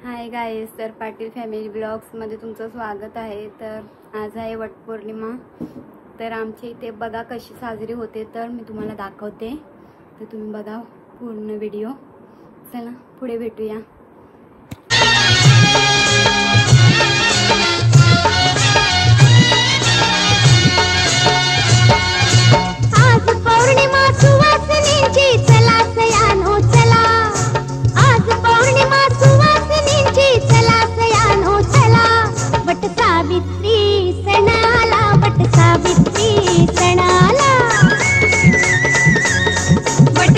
Hi guys, तर Patil family ब्लॉग्समध्ये तुमचं स्वागत आहे। तर आज आहे वटपौर्णिमा। तर आमच्या इथे बघा कशी साजरी होते, तर मी तुम्हाला दाखवते। तर तुम्ही बघा पूर्ण व्हिडिओ। चला पुढे भेटूया। आज पौर्णिमा सुवासिनीची, चला सयानो चला। आज पौर्णिमा सुवासिनीची, चला सयानो चला। वट सावित्री सणाला, वट सावित्री सणाला। वट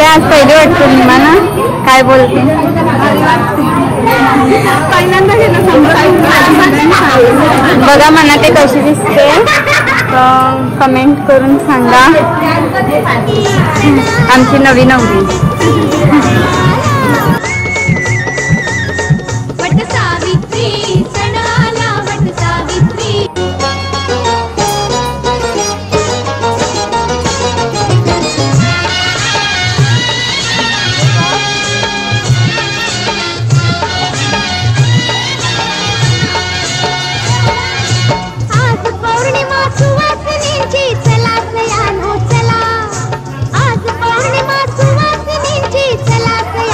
आज पहिली वटपौर्णिमा ना, काय बोलते? बघा म्हणा ते कशी दिसते, कमेंट करून सांगा। आमची नवी नवरी चला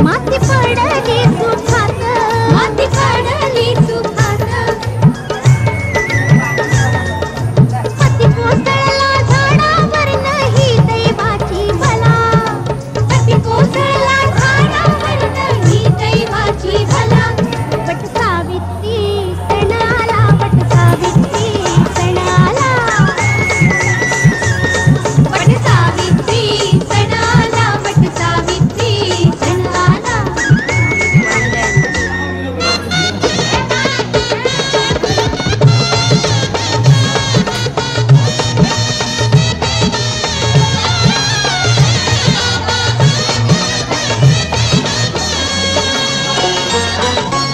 माती पडली सुखात, माती पडली सुखात, हाती कोसळला झाडावरन ही दैवाची भला, हाती कोसळला झाडावरन ही दैवाची भला. वट सावित्री सण आला, वट सावित्री सण आला, वट सावित्री सण आला, वट सावित्री सण आला.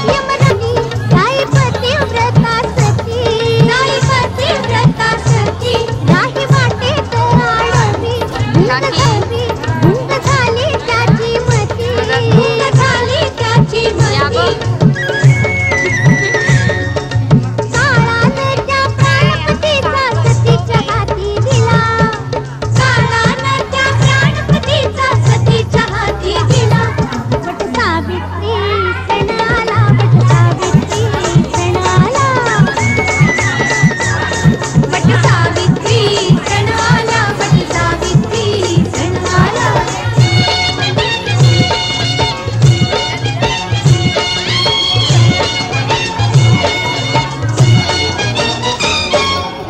यमराणी राई पतिव्रतासती, राई पतिव्रतासती, राही वाटेत आडवी, गुंग झाली त्याची मती, गुंग झाली त्याची मती. काळानं त्या प्राणपतीचा सतीच्या हाती दिला, काळानं त्या प्राणपतीचा सतीच्या हाती दिला. वट सावित्री सण आला, वट सावित्री सण आला, वट सावित्री सण आला, वट सावित्री सण आला.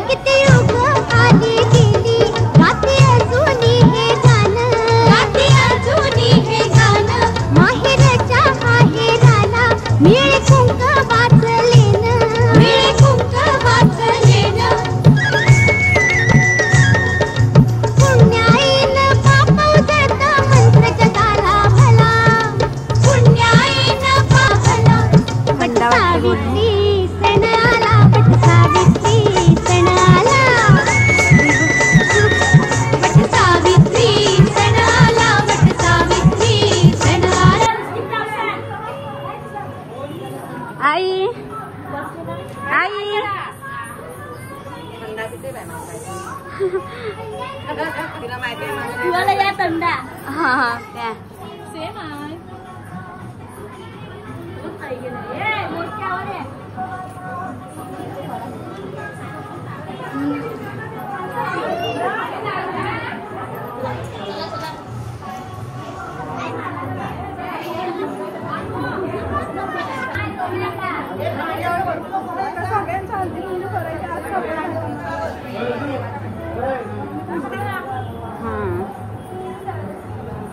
किती युग आली गेली, रात्री अजूनी हे गाणं, रात्री अजूनी हे गाणं, माहेरच्या माहेराला मिळे कुंक वाचलेन, मिळे कुंक वाचलेन. पुण्याईनं पाप उजळत मंत्र जगाला भला, पुण्याईनं पापला. वट सावित्री सण आला, वट सावित्री सण आला, वट सावित्री सण आला, वट सावित्री सण आला. आई आई तुला या तंडा हा हा त्या सेम आहे. काही गेलं ए मोठ्यावर आहे.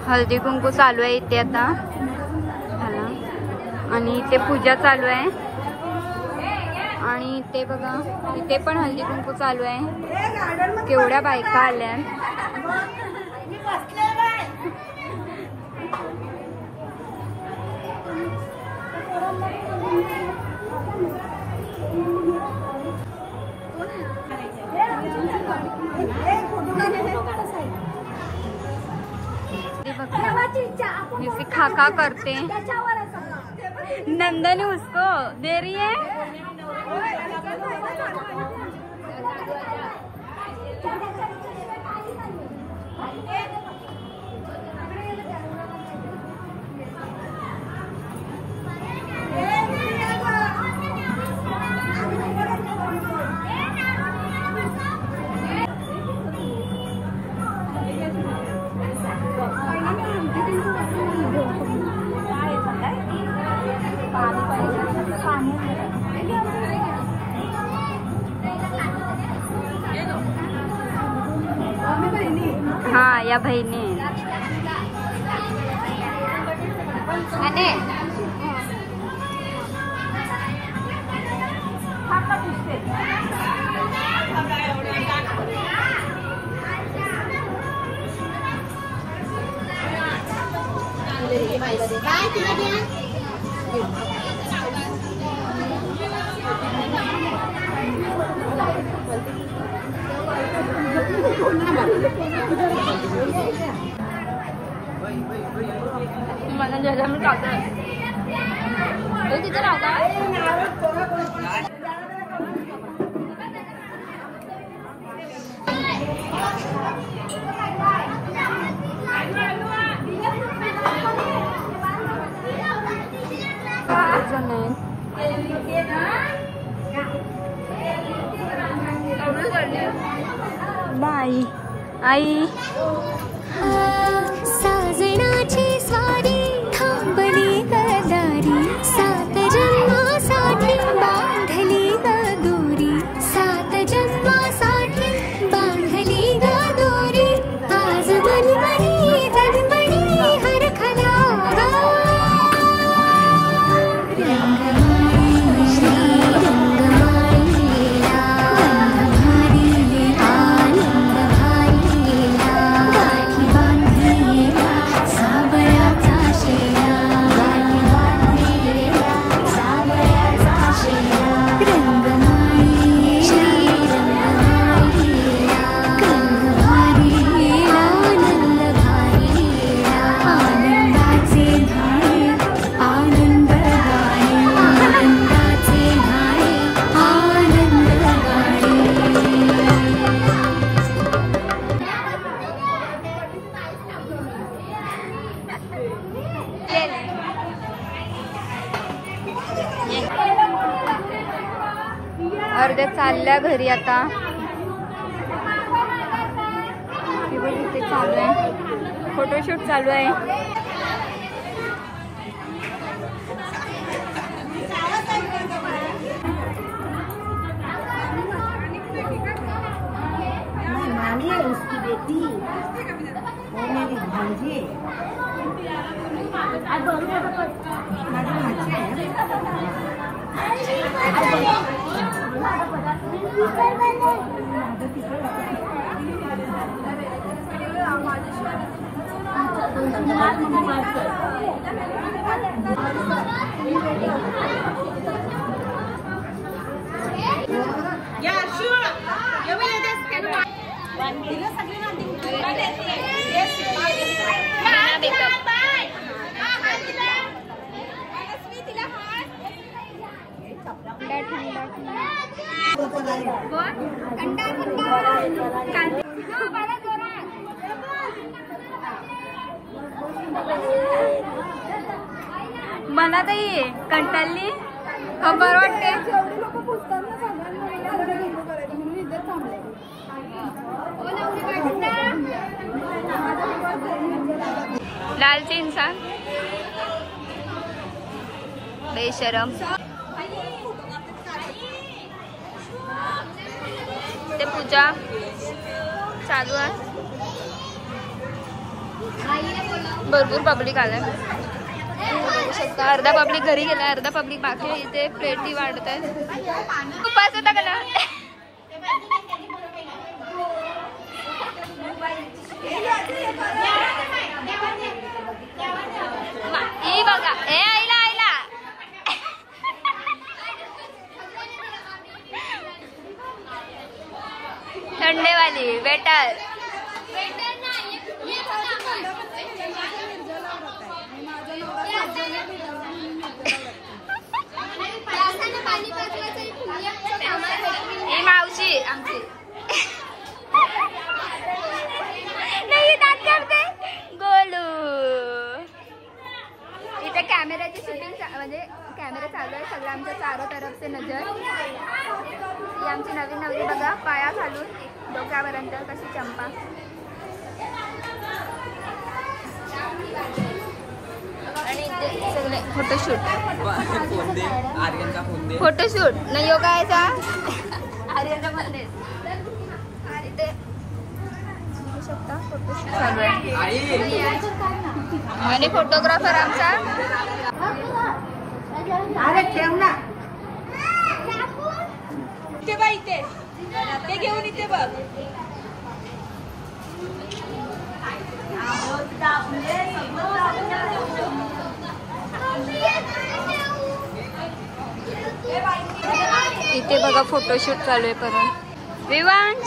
हळदी कुंकू चालू आहे इथे आता झाला आणि इथे पूजा चालू आहे आणि इथे बघा इथे पण हळदी कुंकू चालू आहे. केवढ्या बायका आल्या. जैसे खाका करते नंदनी उसको दे रही है. हाँ या बहिणी मला जरा मी काढतो तिथे राहता. बाई आई साजणाची स्वारी थांबली गदारी 7 जन्मासाठी बांधली गदोरी 7 जन्मासाठी बांधली गदोरी आज बनबणी गणबणी हरखला रंगमाळी श्री रंगमाळी लीला भारी आनंद भारी लीला गाठी बांधलेला सावळ्याचा शेला गाठी बांधलेला सावळ्याचा शेला रंगमाळी श्री रंगमाळी लीला रंग भारी लीला आनंद भारी लीला आनंदाचे धारे आनंद गाणे आनंदाचे धारे आनंद गाणे अर्ध्या चालल्या घरी आता. इथे चालू आहे फोटोशूट चालू आहे. मानी है उसकी बेटी, वो मेरी भांजी है. माझी भाची आहे. मला ताई कंटाळली खबर वाटते. लालची इंसान बेशरम. ते पूजा चालू आहे. भरपूर पब्लिक आलाय. बघू शकता अर्धा पब्लिक घरी गेला अर्धा पब्लिक बाकी आहे. इथे प्लेटी वाढत आहे. उपास होता का ना. ही बघा ए आईला आईला थंडेवाली बेटर. ही मावशी आमची नाही दात करते गोलू. इथे कॅमेऱ्याची शूटिंग म्हणजे कॅमेरा चालू आहे सगळं आमच्या चारों तरफ से नजर. ही आमची नवीन नवरी बघा पाया घालून डोक्यापर्यंत कशी चंपा. आणि इथे सगळे फोटोशूट फोटोशूट नाही योगा यायचा आर्यनचा मध्ये इथे बघू शकता फोटोशूट चालू आहे. आणि फोटोग्राफर आमचा अरे ठेव ना ते बाई ते घेऊन इथे बघ. इथे बघा फोटोशूट चालू आहे परत. विवांश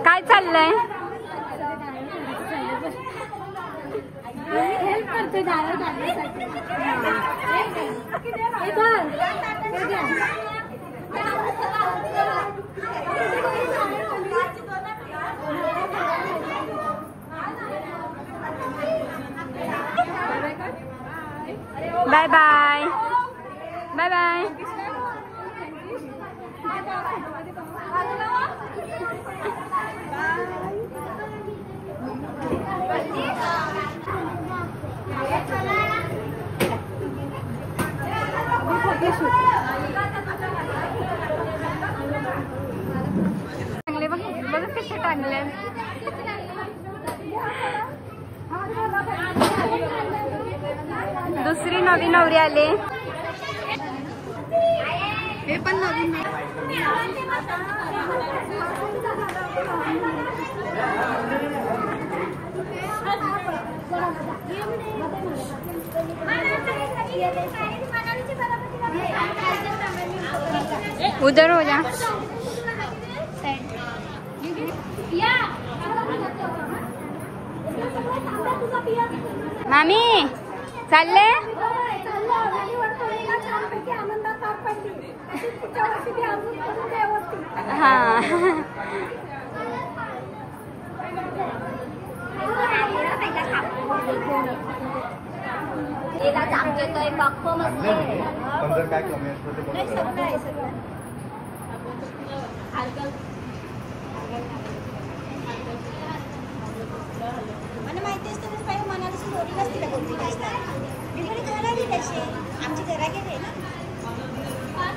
काय चाललंय. हेल्प करते डाळ काढण्यासाठी. चांगले बघ बघ कसे टांगले. दुसरी नवी नवरी आले. हे पण नवीन उधर हो जा. मामी चालले. हा काय कमी मला माहिती असतं तर पाहिजे मनाला स्टोरी नसते का कोणती असतात बिलकुल घरा गेले असे आमची घरा गेले ना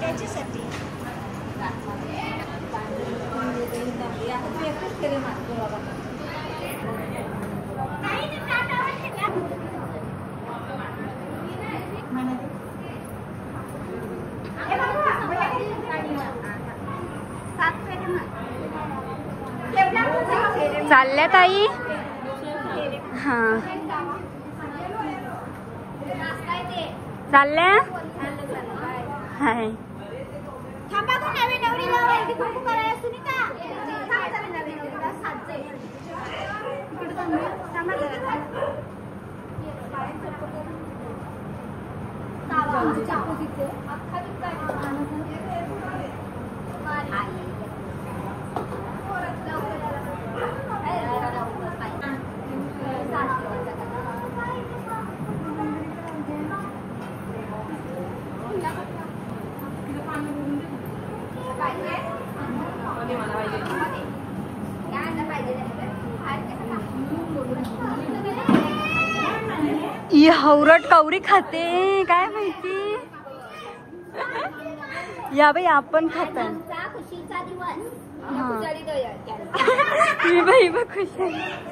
त्याच्यासाठी चालल्या ताई. हा चालल्या. हाय थांबा गं नवी नवरीला वैदिक कुंकू करायला सुनीता थांबा नवी नवरीला साजते इकडे थांबा जरा चाकू तिथे अख्खा हवरट कवरी खाते काय माहिती. या बाई आपण खातो. खुशीचा दिवस ही बाई बघ खुश आहे.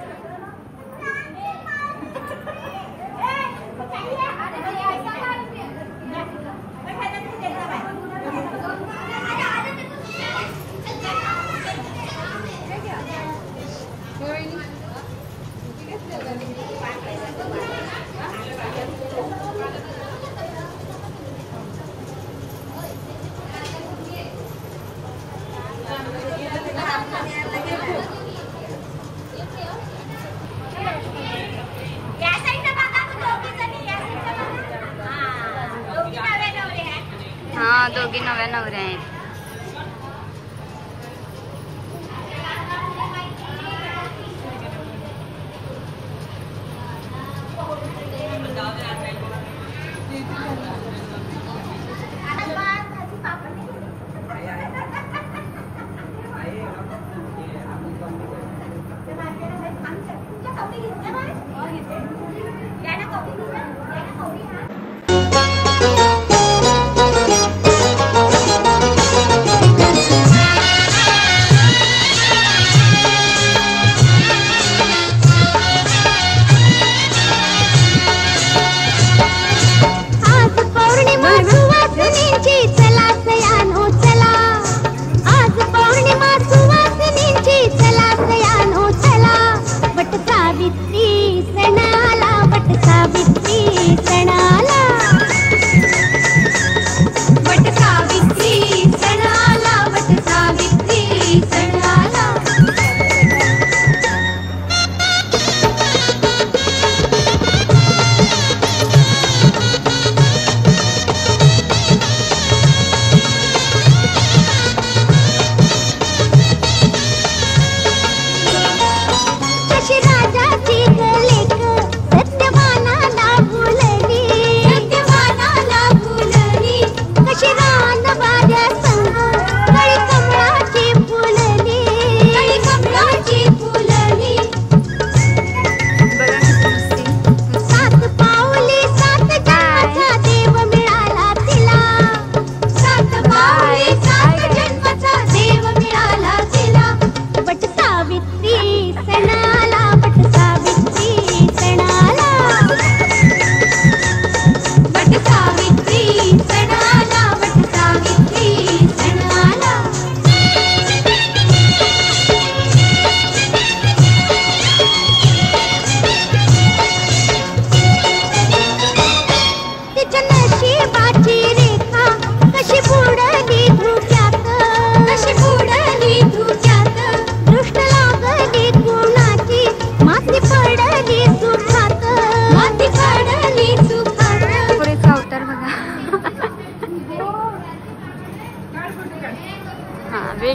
हा दोघी नव्या नवऱ्या आहेत.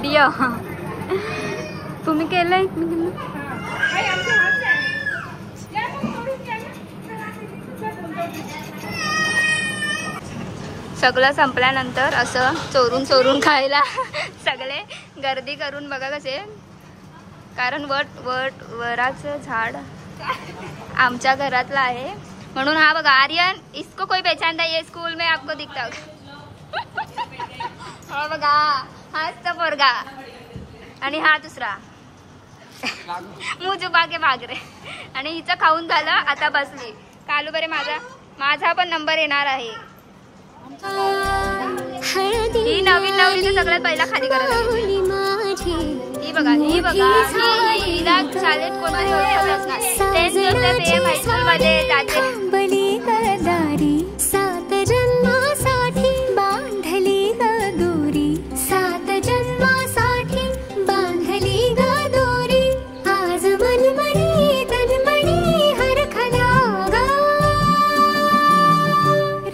व्हिडिओ तुम्ही केलंय सगळं संपल्यानंतर असं चोरून चोरून खायला सगळे गर्दी करून बघा कसे, कारण वराचं झाड आमच्या घरातलं आहे म्हणून. हा बघा आर्यन, इसको कोई पहचानता ये स्कूल में आपको दिखता हा बघा, हाच तो पोरगा आणि हा दुसरा मुंह छुपा के भाग रे. आणि हिचं खाऊन झालं, आता बसली. कालू बरे माझा पण नंबर येणार आहे. ही नवीन नवरीचं सगळ्यात पहिला खाली करायला ही बघा हिला शाळेत कोणतरी ओळखत असणार. 10th जोसेफ AM हायस्कूल मध्ये जाते. सात जन्मासाठी बांधली ग दोरी, सात जन्मासाठी बांधली ग दोरी. आज मनमणी तन्मणी हरखला ग.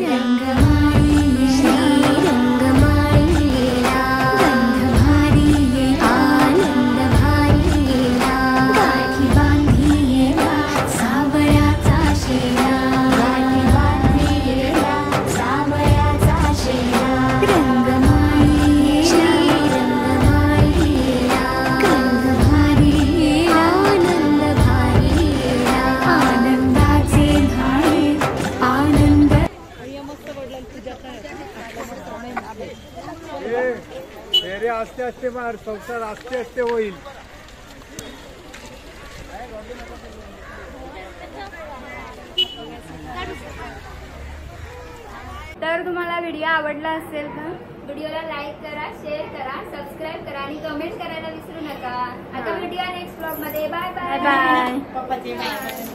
रंगमाळी श्री रंगमाळीला गंध भारी आनंद भारीला. गाठी बांधिला सावळ्याचा शेला, गाठी बांधिला सावळ्याचा शेला. रंगमाळी श्री रंगमाळीला गंध भारी आनंद भारीला. आनंदाचे धारे आनंद. तेरे आस्ते आस्ते मार, संसार आस्ते आस्ते होईल. तर तुम्हाला व्हिडिओ आवडला असेल तर व्हिडिओला लाईक करा, शेअर करा, सबस्क्राईब करा आणि कमेंट करायला विसरू नका. आता व्हिडिओ नेक्स्ट ब्लॉग मध्ये. Bye bye.